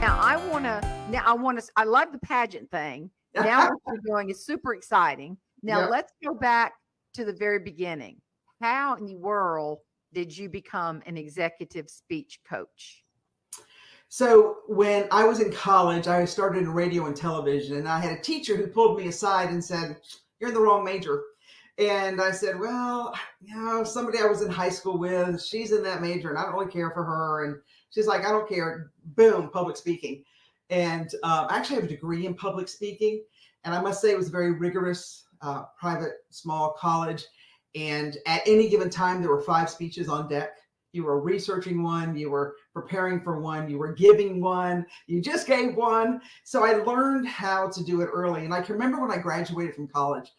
Now I love the pageant thing. Now what you're doing is super exciting. Now Yep. let's go back to the very beginning. How in the world did you become an executive speech coach? So when I was in college, I started in radio and television, and I had a teacher who pulled me aside and said, "You're in the wrong major." And I said, "Well, somebody I was in high school with, she's in that major, and I don't really care for her." And she's like, "I don't care." Boom, public speaking. And I actually have a degree in public speaking, and I must say it was a very rigorous private small college. And at any given time, there were 5 speeches on deck. You were researching one, you were preparing for one, you were giving one, you just gave one. So I learned how to do it early. And I can remember when I graduated from college,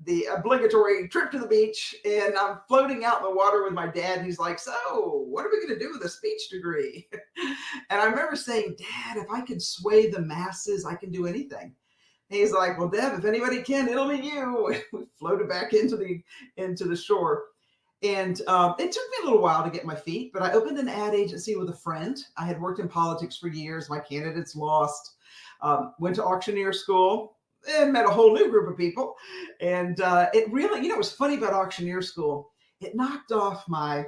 the obligatory trip to the beach, and I'm floating out in the water with my dad. He's like, "So what are we going to do with a speech degree?" And I remember saying, "Dad, if I could sway the masses, I can do anything." And he's like, "Well, Deb, if anybody can, it'll be you." We floated back into the shore. And it took me a little while to get my feet, but I opened an ad agency with a friend. I had worked in politics for years. My candidates lost. Went to auctioneer school and met a whole new group of people. And it really, it was funny about auctioneer school. It knocked off I'm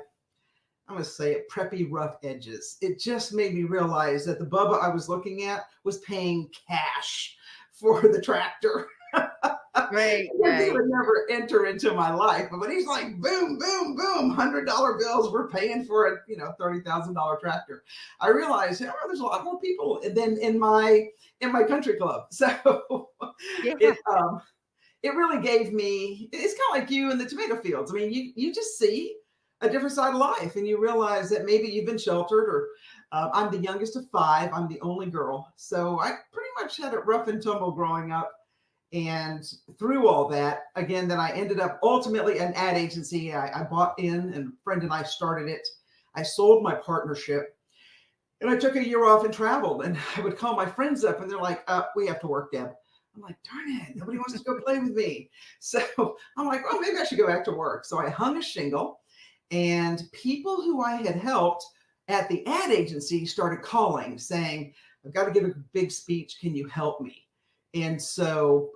going to say it, preppy rough edges. It just made me realize that the Bubba I was looking at was paying cash for the tractor. Great, He great. would never enter into my life, but he's like, boom, boom, boom, $100 bills. We're paying for a $30,000 tractor. I realized, there's a lot more people than in my country club. So Yeah. it really gave me. It's kind of like you in the tomato fields. I mean, you just see a different side of life, and you realize that maybe you've been sheltered, or I'm the youngest of 5. I'm the only girl, so I pretty much had it rough and tumble growing up. And through all that, again, then I ended up ultimately an ad agency. I bought in, and a friend and I started it. I sold my partnership, and I took a year off and traveled. And I would call my friends up, and they're like, "We have to work, Deb." I'm like, "Darn it, nobody wants to go play with me." So I'm like, "Well, maybe I should go back to work." So I hung a shingle, and people who I had helped at the ad agency started calling saying, "I've got to give a big speech. Can you help me?" And so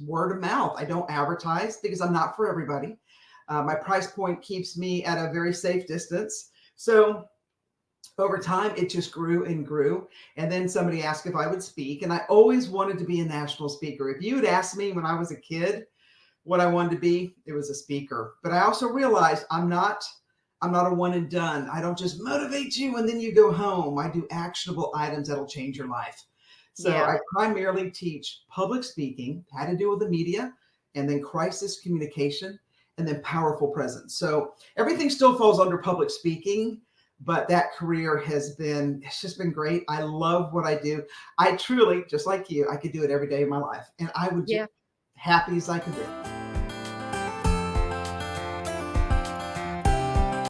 word of mouth. I don't advertise because I'm not for everybody. My price point keeps me at a very safe distance. So over time, it just grew and grew. And then somebody asked if I would speak. And I always wanted to be a national speaker. If you had asked me when I was a kid what I wanted to be, it was a speaker. But I also realized I'm not a one and done. I don't just motivate you and then you go home. I do actionable items that'll change your life. So Yeah. I primarily teach public speaking, how to deal with the media, and then crisis communication, and then powerful presence. So everything still falls under public speaking, but that career it's just been great. I love what I do. I truly, just like you, I could do it every day of my life, and I would just Yeah. happy as I could be.